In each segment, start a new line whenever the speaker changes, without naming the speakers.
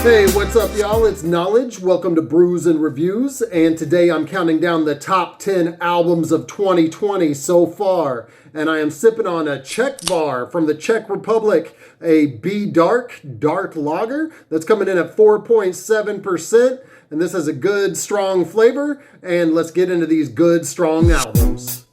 Hey, what's up, y'all? It's Knowledge. Welcome to Brews and Reviews, and today I'm counting down the top 10 albums of 2020 so far, and I am sipping on a Czechvar from the Czech Republic, a B dark lager that's coming in at 4.7%, and this has a good, strong flavor, and let's get into these good, strong albums.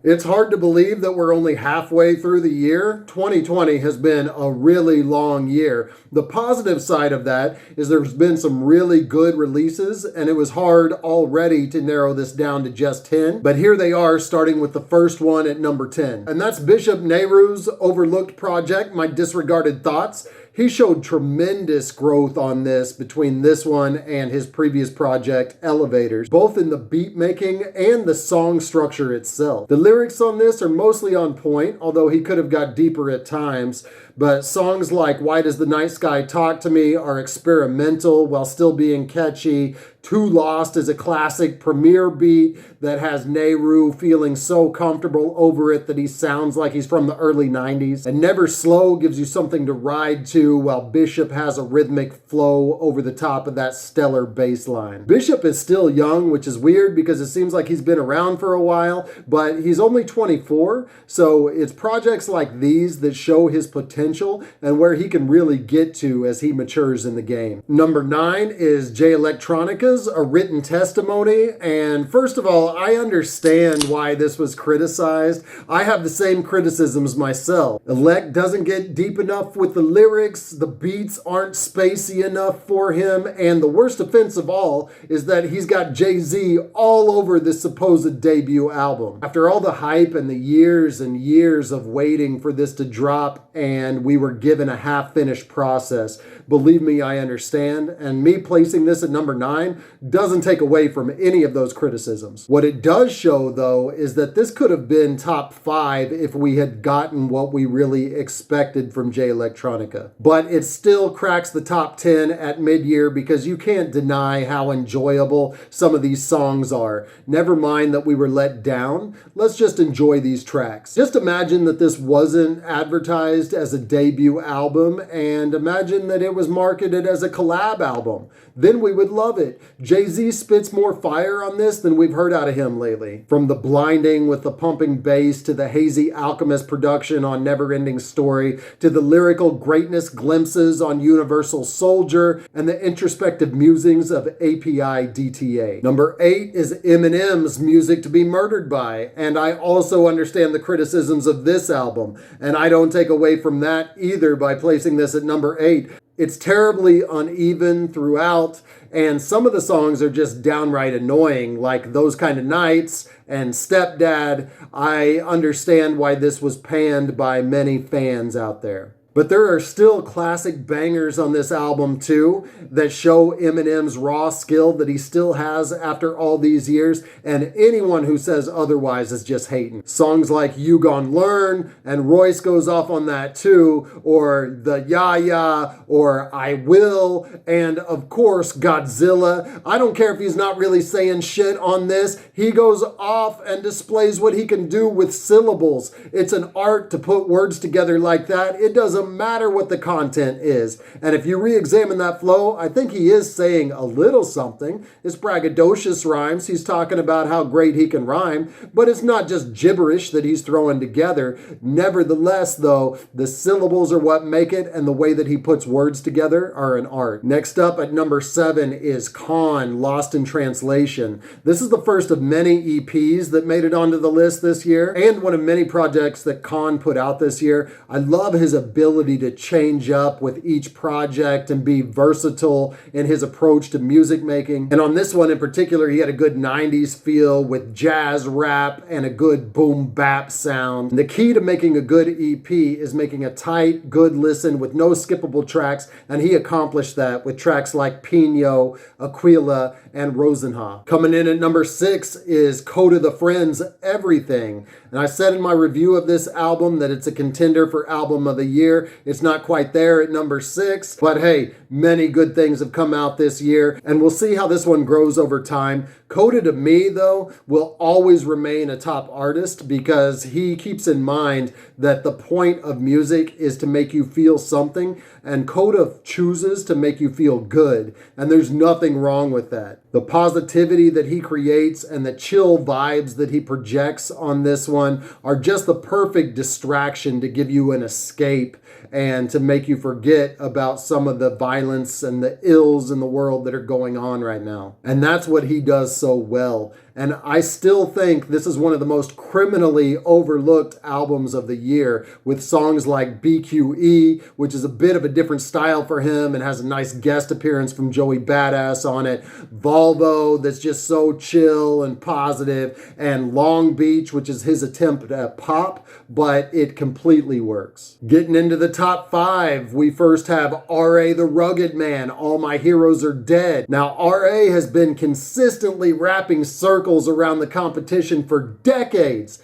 It's hard to believe that we're only halfway through the year. 2020 has been a really long year. The positive side of that is there's been some really good releases, and it was hard already to narrow this down to just 10. But here they are, starting with the first one at number 10. And that's Bishop Nehru's overlooked project, My Disregarded Thoughts. He showed tremendous growth on this between this one and his previous project, Elevators, both in the beat making and the song structure itself. The lyrics on this are mostly on point, although he could have got deeper at times. But songs like Why Does the Night Sky Talk to Me are experimental while still being catchy. Too Lost is a classic premiere beat that has Nehru feeling so comfortable over it that he sounds like he's from the early 90s. And Never Slow gives you something to ride to while Bishop has a rhythmic flow over the top of that stellar bass line. Bishop is still young, which is weird because it seems like he's been around for a while, but he's only 24, so it's projects like these that show his potential and where he can really get to as he matures in the game. Number 9 is Electronica's A Written Testimony, and first of all, I understand why this was criticized. I have the same criticisms myself. Elect doesn't get deep enough with the lyrics, the beats aren't spacey enough for him, and the worst offense of all is that he's got Jay-Z all over this supposed debut album. After all the hype and the years and years of waiting for this to drop, and we were given a half-finished process, believe me, I understand, and me placing this at number 9 doesn't take away from any of those criticisms. What it does show, though, is that this could have been top 5 if we had gotten what we really expected from Jay Electronica. But it still cracks the top 10 at mid-year because you can't deny how enjoyable some of these songs are. Never mind that we were let down. Let's just enjoy these tracks. Just imagine that this wasn't advertised as a debut album, and imagine that it was marketed as a collab album. Then we would love it. Jay-Z spits more fire on this than we've heard out of him lately. From the blinding with the pumping bass to the hazy Alchemist production on Neverending Story to the lyrical greatness glimpses on Universal Soldier and the introspective musings of API DTA. Number 8 is Eminem's Music to Be Murdered By, and I also understand the criticisms of this album, and I don't take away from that either by placing this at number 8. It's terribly uneven throughout, and some of the songs are just downright annoying, like Those Kind of Nights and Stepdad. I understand why this was panned by many fans out there. But there are still classic bangers on this album too that show Eminem's raw skill that he still has after all these years, and anyone who says otherwise is just hating. Songs like You Gon' Learn, and Royce goes off on that too, or the Ya Ya, or I Will, and of course Godzilla. I don't care if he's not really saying shit on this, he goes off and displays what he can do with syllables. It's an art to put words together like that. It doesn't matter what the content is. And if you re-examine that flow, I think he is saying a little something. It's braggadocious rhymes. He's talking about how great he can rhyme, but it's not just gibberish that he's throwing together. Nevertheless, though, the syllables are what make it, and the way that he puts words together are an art. Next up at number 7 is K.A.A.N, Lost in Translation. This is the first of many EPs that made it onto the list this year, and one of many projects that K.A.A.N put out this year. I love his ability to change up with each project and be versatile in his approach to music making. And on this one in particular, he had a good 90s feel with jazz rap and a good boom bap sound. And the key to making a good EP is making a tight, good listen with no skippable tracks, and he accomplished that with tracks like Pino, Aquila, and Rosenha. Coming in at number 6 is Kota the Friends, Everything. And I said in my review of this album that it's a contender for Album of the Year. year. It's not quite there at number 6, but hey, many good things have come out this year, and we'll see how this one grows over time. Kota, to me, though, will always remain a top artist because he keeps in mind that the point of music is to make you feel something, and Kota chooses to make you feel good, and there's nothing wrong with that. The positivity that he creates and the chill vibes that he projects on this one are just the perfect distraction to give you an escape and to make you forget about some of the violence and the ills in the world that are going on right now. And that's what he does so well. And I still think this is one of the most criminally overlooked albums of the year, with songs like BQE, which is a bit of a different style for him and has a nice guest appearance from Joey Badass on it. Volvo, that's just so chill and positive. And Long Beach, which is his attempt at pop, but it completely works. Getting into the top 5, we first have R.A. the Rugged Man, All My Heroes Are Dead. Now, R.A. has been consistently rapping circles around the competition for decades.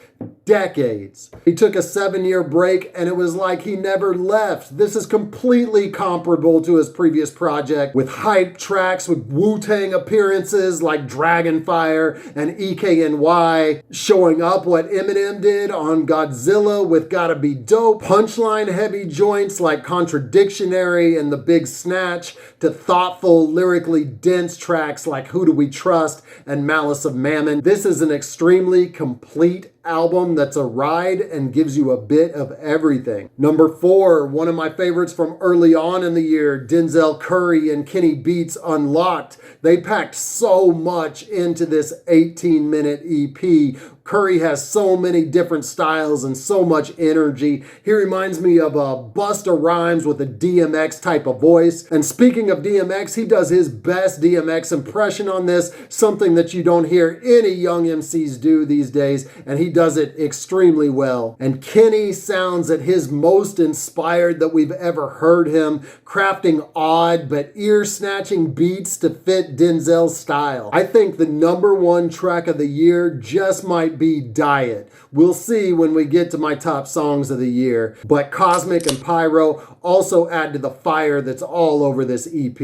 He took a 7-year break and it was like he never left. This is completely comparable to his previous project, with hype tracks with Wu-Tang appearances like Dragonfire and EKNY, showing up what Eminem did on Godzilla with Gotta Be Dope, punchline heavy joints like Contradictionary and The Big Snatch, to thoughtful, lyrically dense tracks like Who Do We Trust and Malice of Mammon. This is an extremely complete album that's a ride and gives you a bit of everything. Number 4, one of my favorites from early on in the year, Denzel Curry and Kenny Beats, Unlocked. They packed so much into this 18-minute EP. Curry has so many different styles and so much energy. He reminds me of a Busta Rhymes with a DMX type of voice. And speaking of DMX, he does his best DMX impression on this, something that you don't hear any young MCs do these days, and he does it extremely well. And Kenny sounds at his most inspired that we've ever heard him, crafting odd but ear-snatching beats to fit Denzel's style. I think the number 1 track of the year just might be Diet. We'll see when we get to my top songs of the year, but Cosmic and Pyro also add to the fire that's all over this EP.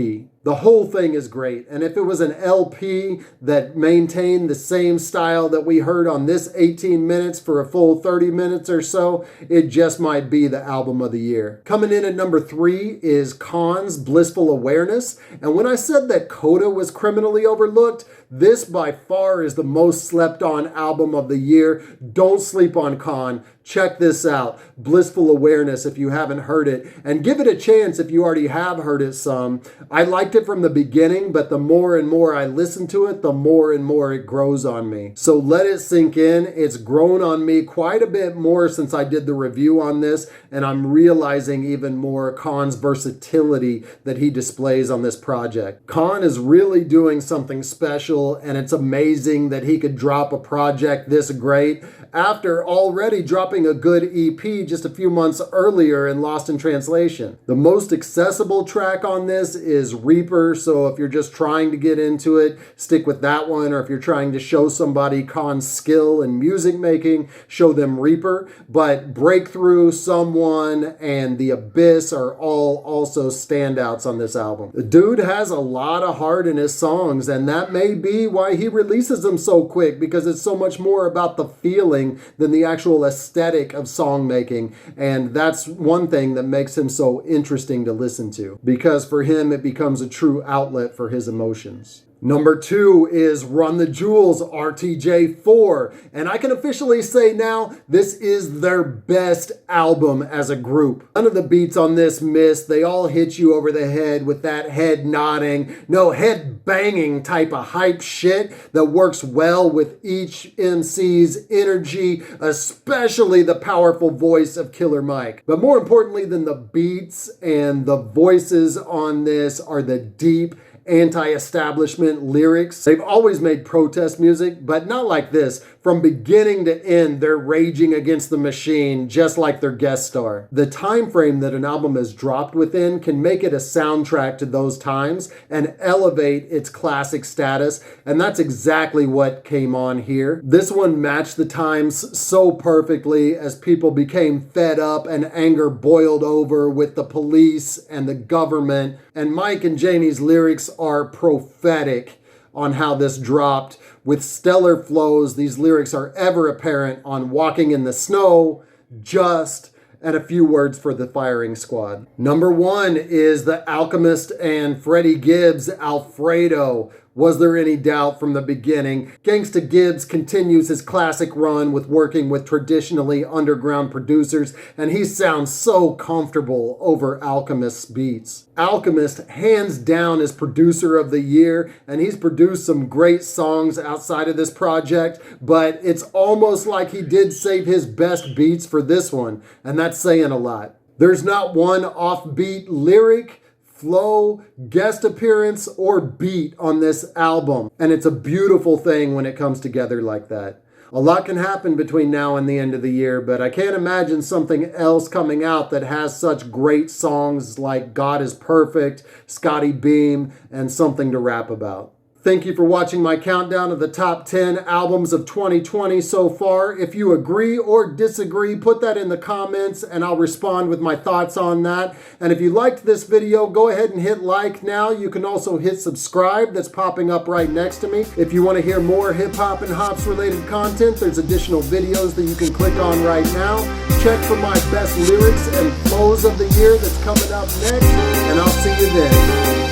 The whole thing is great, and if it was an LP that maintained the same style that we heard on this 18 minutes for a full 30 minutes or so, it just might be the album of the year. Coming in at number 3 is K.A.A.N's Blissful Awareness, and when I said that Kota was criminally overlooked, this by far is the most slept on album of the year. Don't sleep on K.A.A.N. Check this out, Blissful Awareness, if you haven't heard it, and give it a chance if you already have heard it some. I liked it from the beginning, but the more and more I listen to it, the more and more it grows on me. So let it sink in. It's grown on me quite a bit more since I did the review on this, and I'm realizing even more K.A.A.N's versatility that he displays on this project. K.A.A.N is really doing something special, and it's amazing that he could drop a project this great after already dropping a good EP just a few months earlier in Lost in Translation. The most accessible track on this is Reaper, so if you're just trying to get into it, stick with that one, or if you're trying to show somebody K.A.A.N's skill in music making, show them Reaper. But Breakthrough, Someone, and The Abyss are all also standouts on this album. The dude has a lot of heart in his songs, and that may be why he releases them so quick, because it's so much more about the feeling than the actual aesthetic of song making. And that's one thing that makes him so interesting to listen to, because for him it becomes a true outlet for his emotions. Number 2 is Run the Jewels RTJ4, and I can officially say now this is their best album as a group. None of the beats on this miss. They all hit you over the head with that head nodding, no head banging type of hype shit that works well with each MC's energy, especially the powerful voice of Killer Mike. But more importantly than the beats and the voices on this are the deep anti-establishment lyrics. They've always made protest music, but not like this. From beginning to end, they're raging against the machine, just like their guest star. The time frame that an album is dropped within can make it a soundtrack to those times and elevate its classic status, and that's exactly what came on here. This one matched the times so perfectly as people became fed up and anger boiled over with the police and the government, and Mike and Janie's lyrics are prophetic on how this dropped. With stellar flows, these lyrics are ever apparent on Walking in the Snow, Just, and a few words for the firing squad. Number 1 is the Alchemist and Freddie Gibbs, Alfredo. Was there any doubt from the beginning? Gangsta Gibbs continues his classic run with working with traditionally underground producers, and he sounds so comfortable over Alchemist's beats. Alchemist, hands down, is producer of the year, and he's produced some great songs outside of this project, but it's almost like he did save his best beats for this one, and that's saying a lot. There's not one offbeat lyric, flow, guest appearance, or beat on this album. And it's a beautiful thing when it comes together like that. A lot can happen between now and the end of the year, but I can't imagine something else coming out that has such great songs like God is Perfect, Scotty Beam, and Something to Rap About. Thank you for watching my countdown of the top 10 albums of 2020 so far. If you agree or disagree, put that in the comments and I'll respond with my thoughts on that. And if you liked this video, go ahead and hit like now. You can also hit subscribe that's popping up right next to me. If you want to hear more hip hop and hops related content, there's additional videos that you can click on right now. Check for my best lyrics and flows of the year that's coming up next, and I'll see you then.